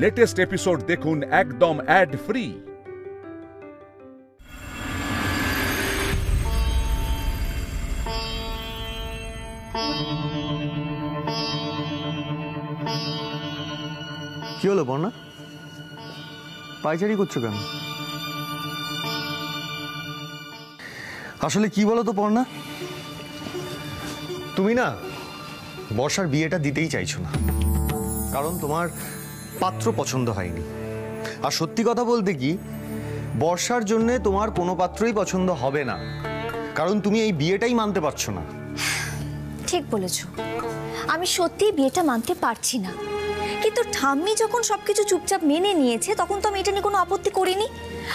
Latest episode দেখুন একদম add free. কি হলো বর্ণা, পায়চারি করছো কেন? আসলে কি বলো তো বর্ণা, তুমি না বর্ষার বিয়েটা দিতেই চাইছো না, কারণ তোমার পাত্র পছন্দ হয়নি। আর সত্যি কথা বলতে কি, বর্ষার জন্য তোমার কোনো পাত্রই পছন্দ হবে না, কারণ তুমি এই বিয়েটাই মানতে পারছো না। ঠিক বলেছো, আমি সত্যিই বিয়েটা মানতে পারছি না, কিন্তু ঠাম্মি যখন সবকিছু চুপচাপ মেনে নিয়েছে তখন তো আমি এটা নিয়ে কোনো আপত্তি করিনি,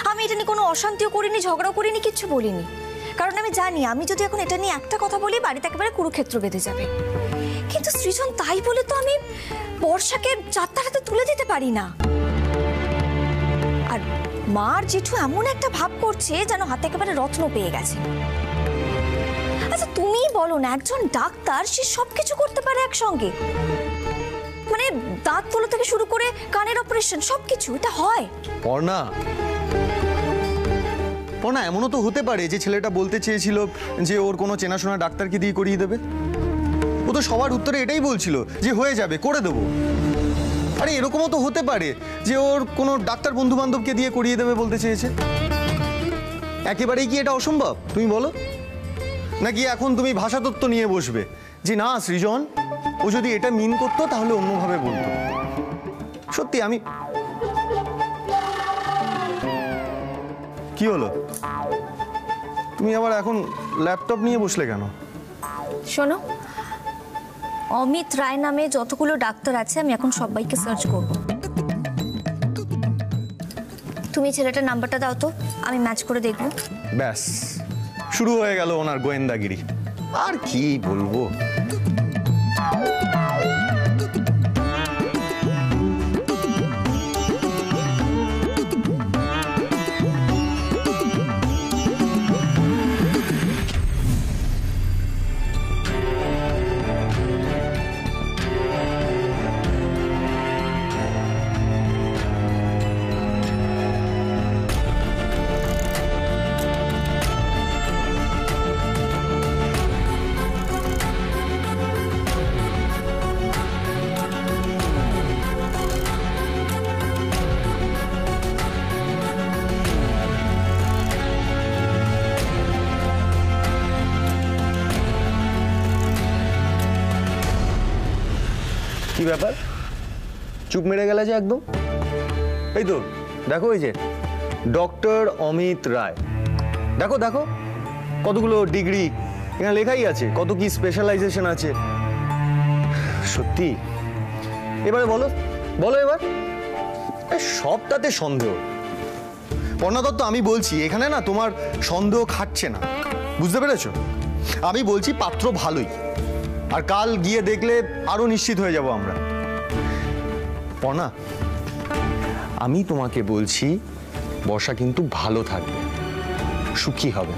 আমি এটা নিয়ে কোনো অশান্তিও করিনি, ঝগড়াও করিনি, কিচ্ছু বলিনি। কারণ আমি জানি আমি যদি এখন এটা নিয়ে একটা কথা বলি বাড়িতে একেবারে কুরুক্ষেত্র বেঁধে যাবে। কিন্তু সৃজন তাই বলে তো আমি বর্ষাকে যাত্রার হাতে তুলে দিতে পারি না। আর মার জেঠু এমন একটা ভাব করছে যেন হাতে একেবারে রত্ন পেয়ে গেছে। আচ্ছা তুমিই বলো না, একজন ডাক্তার সে সবকিছু করতে পারে একসঙ্গে, মানে দাঁত তোলা থেকে শুরু করে কানের অপারেশন সবকিছু, এটা হয়? পর্ণা, পর্ণা এমনও তো হতে পারে যে ছেলেটা বলতে চেয়েছিল যে ওর কোনো চেনাশোনা ডাক্তারকে দিয়ে করিয়ে দেবে। ও তো সবার উত্তরে এটাই বলছিল যে হয়ে যাবে, করে দেবো। আরে এরকমও তো হতে পারে যে ওর কোনো ডাক্তার বন্ধু বান্ধবকে দিয়ে করিয়ে দেবে বলতে চেয়েছে। একেবারেই কি এটা অসম্ভব তুমি বলো? নাকি এখন তুমি ভাষাতত্ত্ব নিয়ে বসবে যে না সৃজন, ও যদি এটা মিন করতো তাহলে অন্যভাবে বলতো? সত্যি আমি, কি হলো তুমি আবার এখন ল্যাপটপ নিয়ে বসলে কেন? শোনো, অমিত রায় নামে যতগুলো ডাক্তার আছে আমি এখন সবাইকে সার্চ করব। তুমি ছেলেটার নাম্বারটা দাও তো, আমি ম্যাচ করে দেখব। ব্যাস শুরু হয়ে গেল ওনার গোয়েন্দাগিরি। আর কি বলবো, কি ব্যাপার চুপ মেরে গেলে যে একদম? এই তো দেখো, এই যে ডক্টর অমিত রায়, দেখো দেখো কতগুলো ডিগ্রি এখানে লেখাই আছে, কত কি স্পেশালাইজেশন আছে। সত্যি এবারে বলো বলো এবার, সবটাতে সন্দেহ। পর্ণা দত্ত, আমি বলছি এখানে না তোমার সন্দেহ খাটছে না, বুঝতে পেরেছো? আমি বলছি পাত্র ভালোই, আর কাল গিয়ে দেখলে আরো নিশ্চিত হয়ে যাব আমরা। পর্ণা, আমি তোমাকে বলছি বর্ষা কিন্তু ভালো থাকবে, সুখী হবে,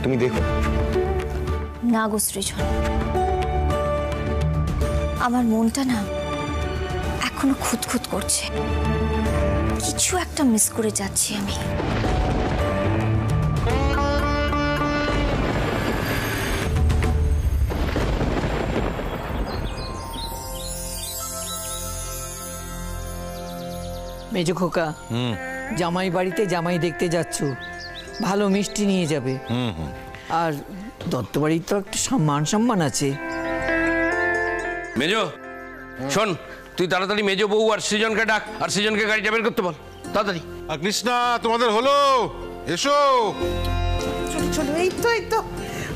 তুমি দেখো। না গো সৃজন, আমার মনটা না এখনো খুঁতখুত করছে, কিছু একটা মিস করে যাচ্ছি আমি। মেজো খোকা, জামাই বাড়িতে জামাই দেখতে যাচ্ছ, ভালো মিষ্টি নিয়ে যাবে। আর দত্ত বাড়ির তো একটা সম্মান আছে। মেজো শোন, তুই তাড়াতাড়ি মেজো বউ আর সৃজনকে ডাক, আর সৃজনকে গাড়িটা বের করতে বল তাড়াতাড়ি। আর কৃষ্ণা, তোমাদের হলো? এসো। চলো চলো, এই তো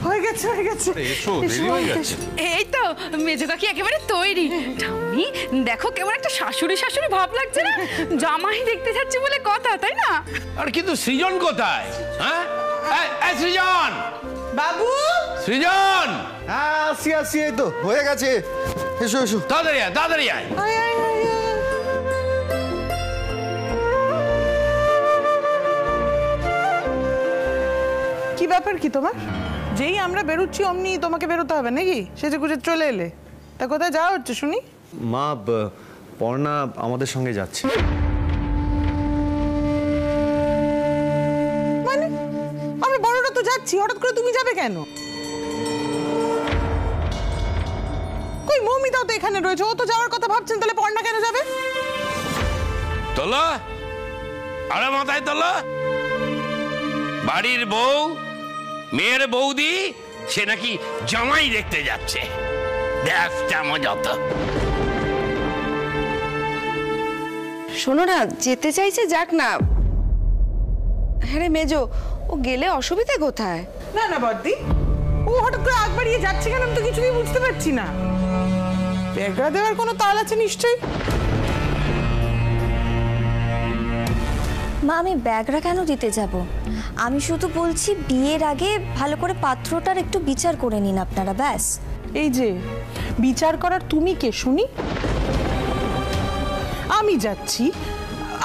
হয়ে গেছে হয়ে গেছে। এসো, দেরি হয়ে গেছে। এই তো মেজো কাকি একেবারে তৈরি। ঠাম্মি দেখো কেমন একটা শাশুড়ি শাশুড়ি ভাব লাগছে না, জামাই দেখতে যাচ্ছে বলে কথা, তাই না? আর কিন্তু সৃজন কোথায়? হ্যাঁ সৃজন বাবু, সৃজন, হ্যাঁ আসি আসি, এই তো হয়ে গেছে, এসো এসো, তাড়াতাড়ি আয় তাড়াতাড়ি আয়। কি ব্যাপার কি তোমার? যেই আমরা বেরোচ্ছি অমনি তোমাকে বেরোতে হবে নাকি? সেজে গুজে চলে এলে, তা কোথায় যাওয়া হচ্ছে শুনি? মা পর্ণা আমাদের সঙ্গে যাচ্ছে। মানে আমরা বড়রা তো যাচ্ছি, হঠাৎ করে তুমি যাবে কেন? কই মৌমিতাও তো এখানে রয়েছে, ও তো যাওয়ার কথা ভাবছেন, তাহলে পর্ণা কেন যাবে? তোলো, আরে মাথায় তোলো। বাড়ির বউ, মেয়ের বৌদি, সে নাকি জামাই দেখতে যাচ্ছে। দেখটা মজা তো। শোনো না, যেতে চাইছে যাক না। হ্যাঁ রে মেজো, ও গেলে অসুবিধা কোথায়? না না বর্দি, ও হঠাৎ করে আগ বাড়িয়ে যাচ্ছে কেন আমি তো কিছুই বুঝতে পারছি না। ব্যাগরা দেওয়ার কোনো তাল আছে নিশ্চয়ই। মা, আমি ব্যাগরা কেন দিতে যাব? আমি শুধু বলছি বিয়ের আগে ভালো করে পাত্রটার একটু বিচার করে নিন আপনারা, ব্যাস। এই যে বিচার করার তুমি কে শুনি? আমি যাচ্ছি,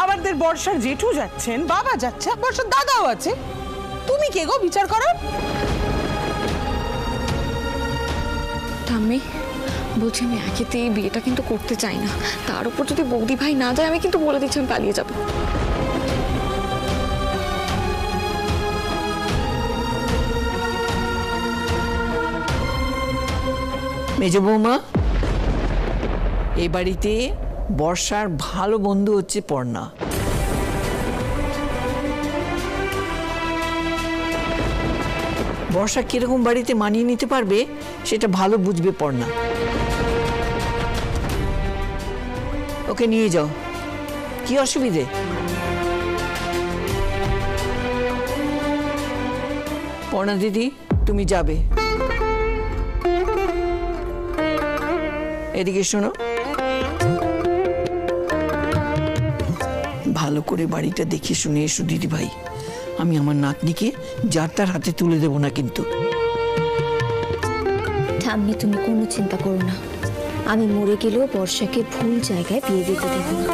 আমাদের বর্ষার জেঠু যাচ্ছেন, বাবা যাচ্ছে, বর্ষার দাদাও আছে। তুমি কে গো বিচার করার? ঠাম্মি বলছি, আমি একেতে এই বিয়েটা কিন্তু করতে চাই না। তার উপর যদি বৌদি ভাই না যায়, আমি কিন্তু বলে দিচ্ছি আমি পালিয়ে যাবো। মেজ বৌমা, এই বাড়িতে বর্ষার ভালো বন্ধু হচ্ছে পর্ণা। বর্ষা কিরকম বাড়িতে মানিয়ে নিতে পারবে সেটা ভালো বুঝবে পর্ণা। ওকে নিয়ে যাও, কি অসুবিধে? পর্ণা দিদি, তুমি যাবে। এদিকে শোনো, ভালো করে বাড়িটা দেখে শুনে এসো দিদি ভাই। আমি আমার নাতনিকে যার তার হাতে তুলে দেব না কিন্তু। ঠাম্মি, তুমি কোনো চিন্তা করো না, আমি মরে গেলেও বর্ষাকে ভুল জায়গায় বিয়ে দিতে দেব না।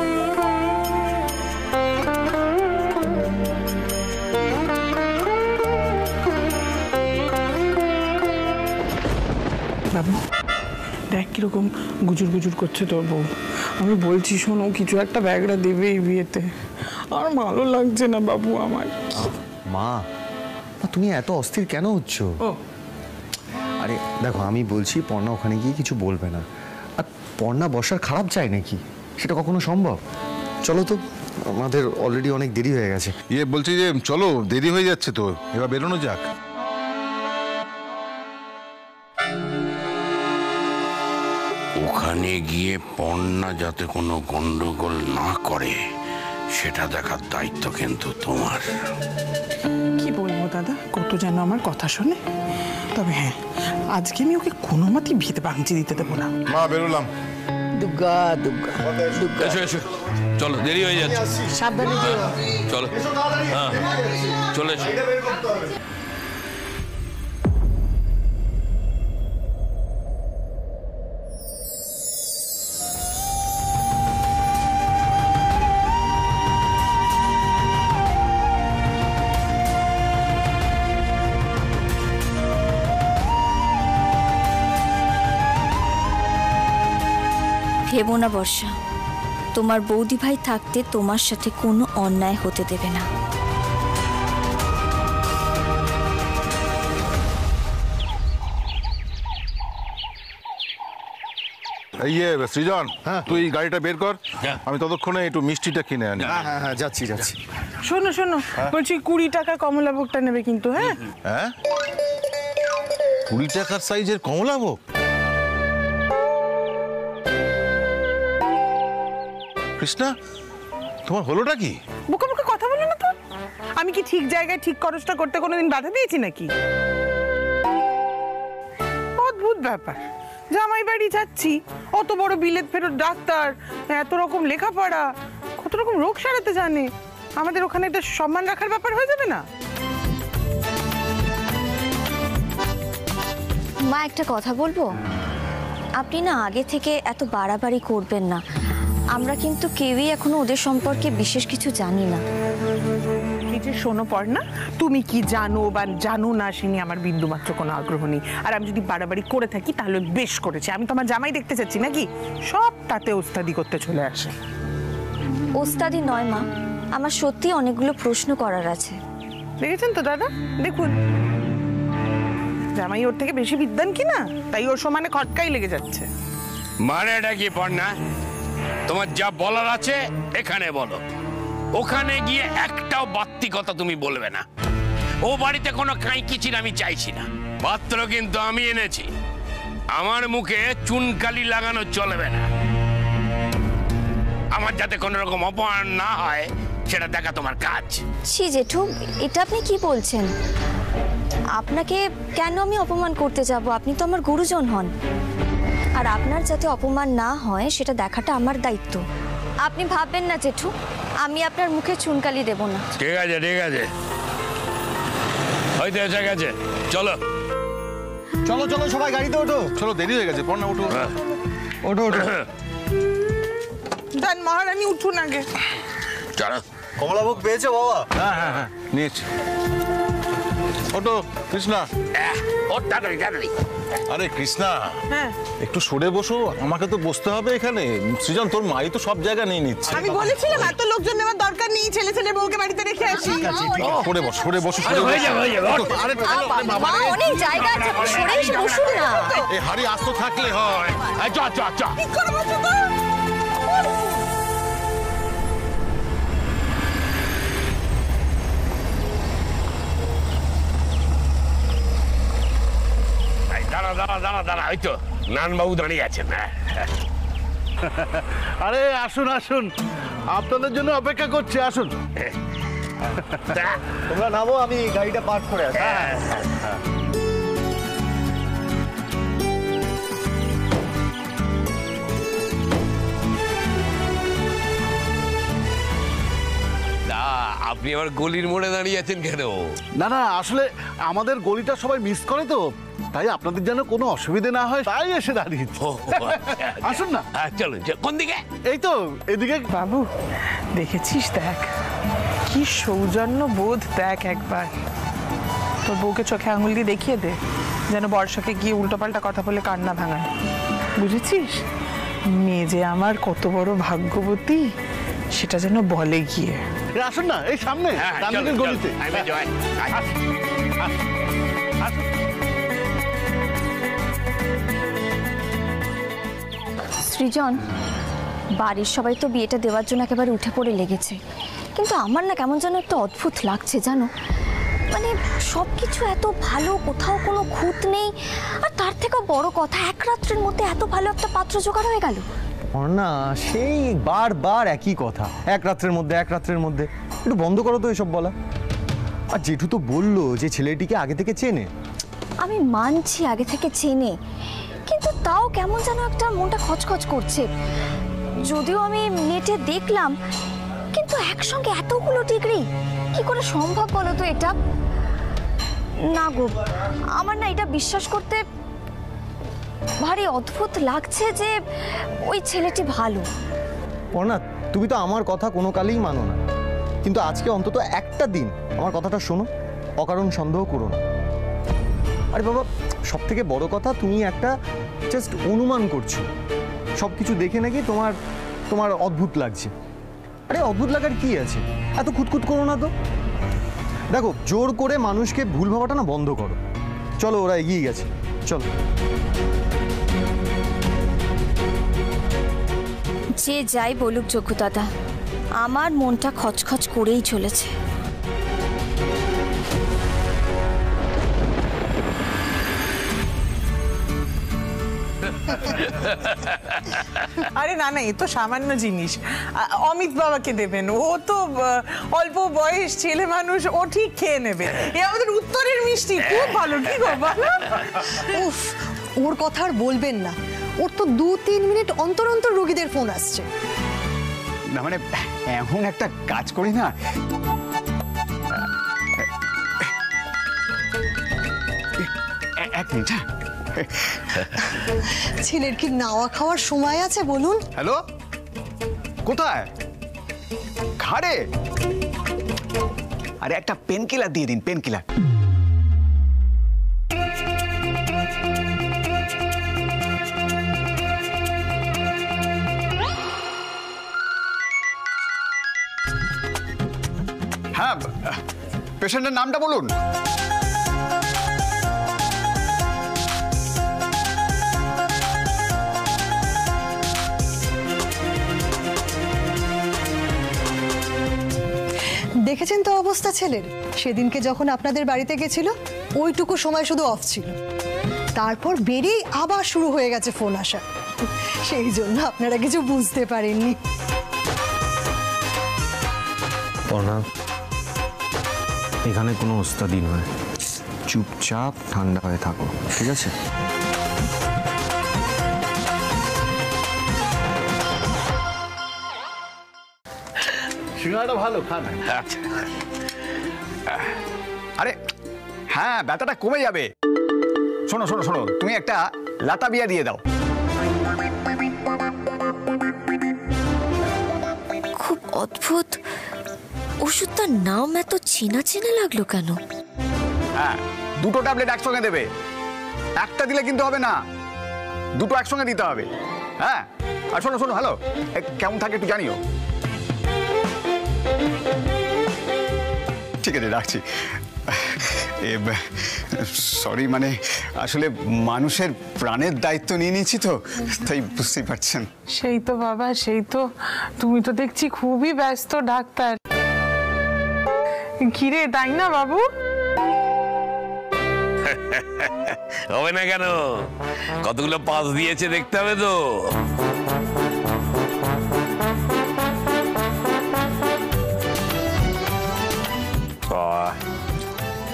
বাবু দেখ কিরকম গুজুর গুজুর করছে তোর বউ। আমি বলছি শোনো, কিছু একটা ব্যাগরা দেবে এই বিয়েতে। আর ভালো লাগছে না বাবু আমার। মা, তুমি এত অস্থির কেন হচ্ছ? আরে দেখো, আমি বলছি পর্ণা ওখানে গিয়ে কিছু বলবে না। আর পর্ণা বর্ষার খারাপ চায় নাকি? সেটা কখনো সম্ভব? চলো তো, আমাদের অলরেডি অনেক দেরি হয়ে গেছে। বলছি যে চলো, দেরি হয়ে যাচ্ছে তো, এবার বেরোনো যাক। ওখানে গিয়ে পর্ণা যাতে কোনো গন্ডগোল না করে সেটা দেখার দায়িত্ব কিন্তু তোমার। কি বলবো দাদা, কত যেন আমার কথা শোনে। তবে হ্যাঁ, আজকে আমি ওকে কোনো মতেই বিয়েতে ভাঙচি দিতে দেবো না। মা, বেরোলাম। দুর্গা দুর্গা দুর্গা। এসো এসো, চলো, দেরি হয়ে যাচ্ছে। সাবধানে যেও। চলো, হ্যাঁ চলে এসো। ভেবো না বর্ষা, তোমার বৌদি ভাই থাকতে তোমার সাথে কোনো অন্যায় হতে দেবে না। সৃজন, তুই গাড়িটা বের কর, আমি ততক্ষণে একটু মিষ্টিটা কিনে আনি। হ্যাঁ হ্যাঁ, যাচ্ছি যাচ্ছি। শোনো শোনো, বলছি 20 টাকা কমলাভোগটা নেবে কিন্তু। হ্যাঁ হ্যাঁ, 20 টাকার সাইজের কমলাভোগ? কৃষ্ণা, তোমার হলোটা কি? বুকে বুকে কথা বলো না তো। আমি কি ঠিক জায়গায় ঠিক খরচটা করতে কোনোদিন বাধা দিয়েছি নাকি? অদ্ভুত ব্যাপার, জামাই বাড়ি যাচ্ছি, অত বড় বিলেত ফেরত ডাক্তার, এত রকম লেখাপড়া, কত রকম রোগ সারাতে জানে, আমাদের ওখানে একটা সম্মান রাখার ব্যাপার হয়ে যাবে না? মা, একটা কথা বলবো? আপনি না আগে থেকে এত বাড়াবাড়ি করবেন না। আমরা কিন্তু কেউই এখনো ওদের সম্পর্কে বিশেষ কিছু জানি না। এই যে বলছি শোনো পর্ণা, তুমি কি জানো বা জানো না সে নিয়ে আমার বিন্দুমাত্র কোনো আগ্রহ নেই। আর আমি যদি বাড়াবাড়ি করে থাকি তাহলে বেশ করেছি। আমি তো আমার জামাই দেখতে চাচ্ছি নাকি, সব তাতে ওস্তাদি করতে চলে আসে। ওস্তাদি নয় মা, আমার সত্যি অনেকগুলো প্রশ্ন করার আছে। দেখেছেন তো দাদা, দেখুন জামাই ওর থেকে বেশি বিদ্বান কিনা, তাই ওর সমানে খটকাই লেগে যাচ্ছে। মানে এটা কি পড়না? তোমার যা বলার আছে এখানে বলো, ওখানে গিয়ে একটাও বাড়তি কথা তুমি বলবে না। ও বাড়িতে কোনো কাঁইকিচির আমি চাইছি না। পাত্র কিন্তু আমি এনেছি, আমার মুখে চুনকালি লাগানো চলবে না। আমার যাতে কোনো রকম অপমান না হয় সেটা দেখা তোমার কাজ। ছি জেঠু, এটা আপনি কি বলছেন? আপনাকে কেন আমি অপমান করতে যাব? আপনি তো আমার গুরুজন হন, আর আপনার যাতে অপমান না হয় সেটা দেখাটা আমার দায়িত্ব। আপনি ভাববেন না জেঠু, আমি আপনার মুখে চুনকালি দেব না। ঠিক আছে ঠিক আছে, হয়তো এসে গেছে, চলো চলো চলো সবাই গাড়িতে ওঠো। চলো, দেরি হয়ে গেছে। পড়না ওঠো। ওঠো ওঠো। দেন মহারানী উঠুন আগে। চলো। কমলাভোগ পেয়েছো বাবা? হ্যাঁ হ্যাঁ হ্যাঁ, নিয়েছি। ওঠো কৃষ্ণা। ওর তাড়াতাড়ি তাড়াতাড়ি। আরে কৃষ্ণা, হ্যাঁ একটু সরে বসো, আমাকে তো বসতে হবে এখানে। সৃজন, তোর মাই তো সব জায়গা নিয়ে নিচ্ছে। আমি বলেছিলাম এত লোকজন নেওয়ার দরকার নেই, ছেলে ছেলে বউকে বাড়িতে রেখে আসি। সরে বসো, সরে বসো, আরে হয়ে যাবে, হয়ে যাবে। আরে মা, অনেক জায়গা আছে, আপনি সরে এসে বসুন না। এই হাড়ি আস্ত থাকলে হয়। চ চ চ। ঠিক করে বসো তো। দাঁড়া দাঁড়া দাঁড়া দাঁড়া, ওই তো নানবাবু দাঁড়িয়ে আছেন। আরে আসুন আসুন, আপনাদের জন্য অপেক্ষা করছি, আসুন। তোমরা নামো, আমি গাড়িটা পার্ক করে আসি। আপনি আবার গলির মোড়ে দাঁড়িয়ে আছেন কেন? না না, আসলে আমাদের গলিটা সবাই মিস করে তো, তাই আপনাদের যেন কোনো অসুবিধা না হয় তাই এসে দাঁড়িয়েছি। আসুন না। চলুন। কোন দিকে? এই তো এদিকে। বাবু দেখেছিস, দেখ কি সৌজন্য বোধ, দেখ একবার তোর বউকে চোখে আঙুল দিয়ে দেখিয়ে দে, যেন বর্ষাকে গিয়ে উল্টোপাল্টা কথা বলে কান্না ভাঙায়। বুঝেছিস? মেয়ে যে আমার কত বড় ভাগ্যবতী সেটা যেন বলে গিয়ে। আসুন না, এই সামনে ডান দিকের গলিতে। সৃজন, বাড়ির সবাই তো বিয়েটা দেওয়ার জন্য একেবারে উঠে পড়ে লেগেছে, কিন্তু আমার না কেমন যেন একটা অদ্ভুত লাগছে জানো। মানে সব কিছু এত ভালো, কোথাও কোনো খুঁত নেই, আর তার থেকেও বড় কথা, এক রাত্রের মধ্যে এত ভালো একটা পাত্র জোগাড় হয়ে গেল। না, সেই বারবার একই কথা, এক রাত্রের মধ্যে এক রাত্রের মধ্যে। একটু বন্ধ করো তো এসব বলা। আর জেঠু তো বললো যে ছেলেটিকে আগে থেকে চেনে। আমি মানছি আগে থেকে চেনে, কিন্তু তাও কেমন যেন একটা মনটা খচখচ করছে। যদিও আমি নেটে দেখলাম, কিন্তু একসঙ্গে এতগুলো ডিগ্রি কি করে সম্ভব বলো তো এটা? না গো, আমার না এটা বিশ্বাস করতে ভারী অদ্ভুত লাগছে যে ওই ছেলেটি ভালো। না, তুমি তো আমার কথা কোনো কালেই মানো না, কিন্তু আজকে অন্তত একটা দিন আমার কথাটা শোনো, অকারণ সন্দেহ করো না। আরে বাবা, সব থেকে বড় কথা, তুমি একটা জাস্ট অনুমান করছো, সব কিছু দেখে নাকি তোমার তোমার অদ্ভুত লাগছে। আরে অদ্ভুত লাগার কি আছে? এত খুঁতখুত করো না তো। দেখো, জোর করে মানুষকে ভুল ভাবাটা না বন্ধ করো। চলো, ওরা এগিয়ে গেছে, চলো। যে যাই বলুক যোগ্য দাদা, আমার মনটা খচখচ করেই চলেছে। আরে না না, এ তো সামান্য জিনিস। অমিত বাবাকে দেবেন, ও তো অল্প বয়স ছেলে মানুষ, ও ঠিক খেয়ে নেবে। এ আমাদের উত্তরের মিষ্টি, খুব ভালো। কি গো বলো? উফ, ওর কথা আর বলবেন না। ওর তো 2-3 মিনিট অন্তর অন্তর রোগীদের ফোন আসছে। না মানে এমন একটা কাজ করি না। এক মিনিট। ছেলের কি নাওয়া খাওয়ার সময় আছে বলুন? হ্যালো, কোথায়? ঘাড়ে? আরে একটা পেন কিলার দিয়ে দিন, পেন কিলার। হ্যাঁ, পেশেন্টের নামটা বলুন। দেখেছেন তো অবস্থা ছেলের? সেদিনকে যখন আপনাদের বাড়িতে গেছিল ওইটুকু সময় শুধু অফ ছিল, তারপর বেরিয়েই আবার শুরু হয়ে গেছে ফোন আসা। সেই জন্য আপনারা কিছু বুঝতে পারেননি। এখানে কোনো ওস্তাদি নয়, চুপচাপ ঠান্ডা হয়ে থাকো, ঠিক আছে? সিঙ্গাড়াটা ভালো, খান। আচ্ছা, আরে হ্যাঁ, ব্যথাটা কমে যাবে। শোনো শোনো শোনো, তুমি একটা লাতা বিয়া দিয়ে দাও। খুব অদ্ভুত, ওষুধটার নাম এত চেনা চেনা লাগলো কেন? হ্যাঁ, দুটো ট্যাবলেট একসঙ্গে দেবে। একটা দিলে কিন্তু হবে না, দুটো একসঙ্গে দিতে হবে। হ্যাঁ, আর শোনো শোনো, হ্যালো, কেমন থাকে একটু জানিও। ঠিক আছে, রাখছি। সরি, মানে আসলে মানুষের প্রাণের দায়িত্ব নিয়ে নিয়েছি তো, তাই বুঝতেই পারছেন। সেই তো বাবা, সেই তো। তুমি তো দেখছি খুবই ব্যস্ত ডাক্তার। কিরে, তাই না বাবু? হবে না কেন? কতগুলো পাস দিয়েছে দেখতে হবে তো।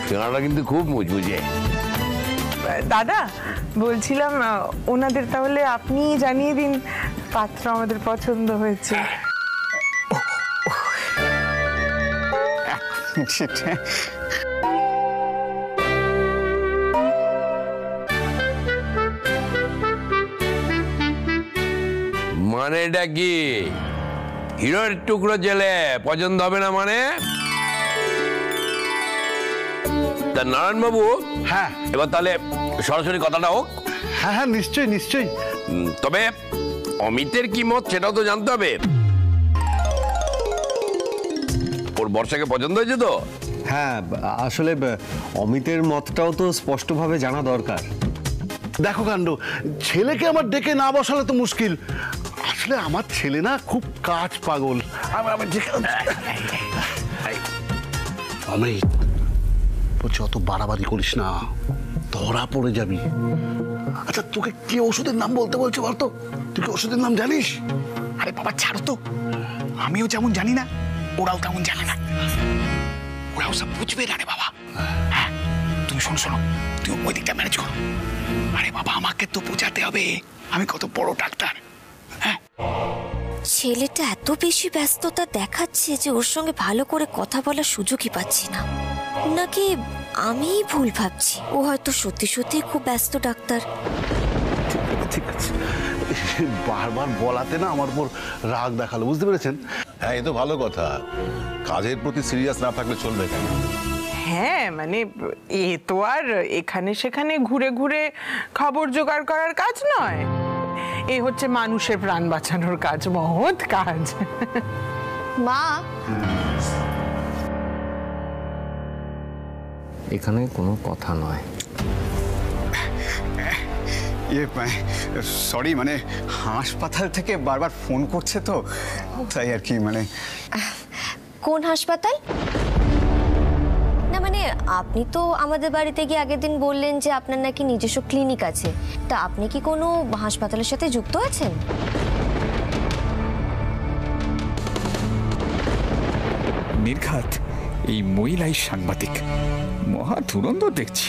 সিঙ্গাড়াটা কিন্তু খুব মুচমুচে। দাদা বলছিলাম, ওনাদের তাহলে আপনি জানিয়ে দিন পাত্র আমাদের পছন্দ হয়েছে। মানেটা কি? হিরোর টুকরো ছেলে পছন্দ হবে না মানে? নারায়ণ বাবু, হ্যাঁ, এবার তাহলে সরাসরি কথাটা হোক। হ্যাঁ হ্যাঁ, নিশ্চয়ই নিশ্চয়ই। তবে অমিতের কি মত সেটাও তো জানতে হবে। ওর বর্ষাকে পছন্দ হয়েছে তো? হ্যাঁ, আসলে অমিতের মতটাও তো স্পষ্টভাবে জানা দরকার। দেখো কাণ্ড, ছেলেকে আমার ডেকে না বসালে তো মুশকিল। আসলে আমার ছেলে না খুব কাজ পাগল। অমিত বলছি, অত বাড়াবাড়ি করিস না, ধরা পড়ে যাবি। আচ্ছা, তোকে কে ওষুধের নাম বলতে বলছে বলতো? তুই কি ওষুধের নাম জানিস? আরে বাবা ছাড়ো তো, আমিও যেমন জানি না ওরাও তেমন জানে না। ওরাও সব বুঝবে না রে বাবা। হ্যাঁ, তুমি শোনো শোনো, তুই ওই দিকটা ম্যানেজ করো। আরে বাবা, আমাকে তো বোঝাতে হবে আমি কত বড় ডাক্তার। হ্যাঁ, ছেলেটা এত বেশি ব্যস্ততা দেখাচ্ছে যে ওর সঙ্গে ভালো করে কথা বলার সুযোগই পাচ্ছি না। নাকি আমিই ভুল ভাবছি? ও হয়তো সত্যি সত্যি খুব ব্যস্ত ডাক্তার। ঠিক আছে, বারবার বলাতে না আমার উপর রাগ দেখালো, বুঝতে পেরেছেন? হ্যাঁ, এ তো ভালো কথা। কাজের প্রতি সিরিয়াস না থাকলে চলবে কেন? হ্যাঁ, মানে এ তো আর এখানে সেখানে ঘুরে ঘুরে খবর জোগাড় করার কাজ নয়। এ হচ্ছে মানুষের প্রাণ বাঁচানোর কাজ, মহৎ কাজ। মা, এখানে কোনো কথা নয়। সরি, মানে হাসপাতাল থেকে বারবার ফোন করছে তো, তাই আর কি। মানে কোন হাসপাতাল? না মানে আপনি তো আমাদের বাড়িতে গিয়ে আগের দিন বললেন যে আপনার নাকি নিজস্ব ক্লিনিক আছে। তা আপনি কি কোনো হাসপাতালের সাথে যুক্ত আছেন? নির্ঘাত এই মহিলাই সাংবাদিক, মহা ধুরন্ধর দেখছি।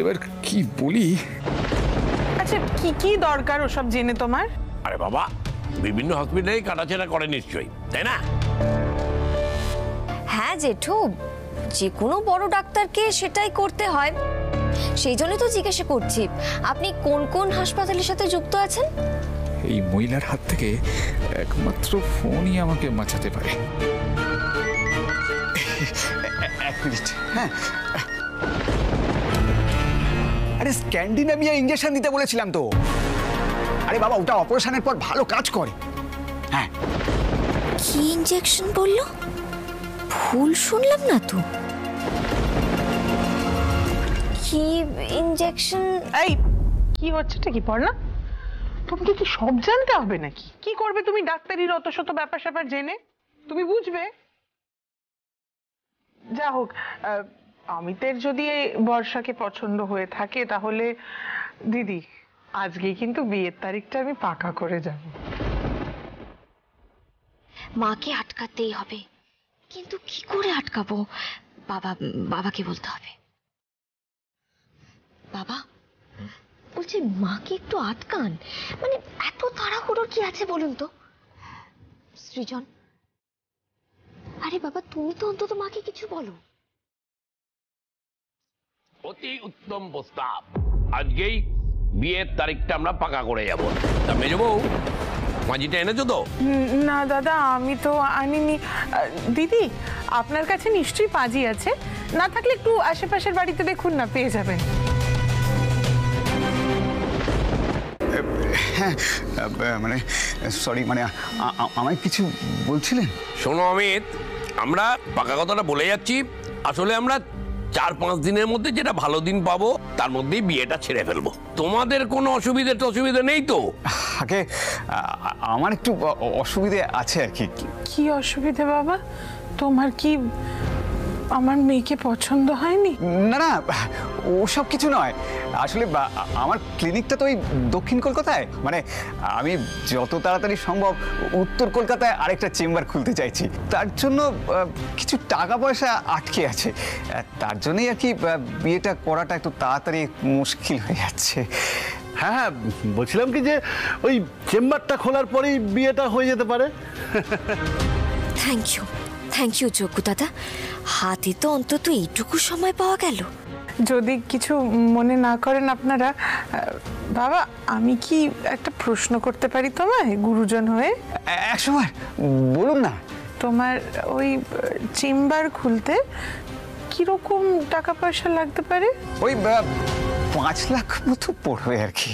এবার কি বলি? আচ্ছা, কি কি দরকার ওসব জেনে তোমার? আরে বাবা, বিভিন্ন হসপিটালে কাটাছেড়া করে নিশ্চয়ই, তাই না? হ্যাঁ জেঠু, যে কোনো বড় ডাক্তারকে সেটাই করতে হয়। সেই জন্যই তো জিজ্ঞাসা করছি, আপনি কোন কোন হাসপাতালের সাথে যুক্ত আছেন? এই মহিলার হাত থেকে একমাত্র ফোনই আমাকে বাঁচাতে পারে। এক মিনিট। হ্যাঁ, আরে স্ক্যান্ডিনেভিয়া ইঞ্জেকশন দিতে বলেছিলাম তো। আরে বাবা, ওটা অপারেশনের পর ভালো কাজ করে। হ্যাঁ। কি ইনজেকশন বললো? ভুল শুনলাম না তো? কি ইনজেকশন? এই কি হচ্ছেটা কি পড়না? তোমাকে কি সব জানতে হবে নাকি? কি করবে তুমি ডাক্তারির অত শত ব্যাপার স্যাপার জেনে? তুমি বুঝবে। যা হোক, অমিতের যদি বর্ষাকে পছন্দ হয়ে থাকে তাহলে দিদি আজকে কিন্তু বিয়ের তারিখটা আমি পাকা করে যাব। মাকে আটকাতেই হবে, কিন্তু কি করে আটকাবো? বাবাকে বলতে হবে। বাবা বলছি, মাকে একটু আটকান। মানে এত তাড়াহুড়োর কি আছে বলুন তো? সৃজন, আরে বাবা তুমি তো অন্তত মাকে কিছু বলো। অতি উত্তম প্রস্তাব। আজকেই বিয়ের তারিখটা আমরা পাকা করে যাবো। তা মেজো বউ, মাঝিটা এনেছো তো? না দাদা, আমি তো আনিনি। দিদি আপনার কাছে নিশ্চয়ই পাঁজি আছে, না থাকলে একটু আশেপাশের বাড়িতে দেখুন না, পেয়ে যাবেন। হ্যাঁ মানে সরি, মানে আমায় কিছু বলছিলেন? শোনো অমিত, আমরা পাকা কথাটা বলে যাচ্ছি। আসলে আমরা 4-5 দিনের মধ্যে যেটা ভালো দিন পাবো তার মধ্যেই বিয়েটা ছেড়ে ফেলবো। তোমাদের কোনো অসুবিধা নেই তো? আগে আমার একটু অসুবিধে আছে আর কি। কি অসুবিধা বাবা? তোমার কি আমার মেয়েকে পছন্দ হয়নি? না না, ওসব কিছু নয়। আসলে আমার ক্লিনিকটা তো ওই দক্ষিণ কলকাতায়, মানে আমি যত তাড়াতাড়ি সম্ভব উত্তর কলকাতায় আরেকটা চেম্বার খুলতে চাইছি। তার জন্য কিছু টাকা পয়সা আটকে আছে, তার জন্যই আর কি বিয়েটা করাটা একটু তাড়াতাড়ি মুশকিল হয়ে যাচ্ছে। হ্যাঁ হ্যাঁ, বলছিলাম কি যে ওই চেম্বারটা খোলার পরেই বিয়েটা হয়ে যেতে পারে। থ্যাংক ইউ যোগ্য দাদা। হাতে তো অন্তত এইটুকু সময় পাওয়া গেল। যদি কিছু মনে না করেন আপনারা, বাবা আমি কি একটা প্রশ্ন করতে পারি তোমায়, গুরুজন হয়ে? 100 বার বলুন না। তোমার ওই চেম্বার খুলতে কিরকম টাকা পয়সা লাগতে পারে? ওই 5 লাখ মতো পড়বে আর কি।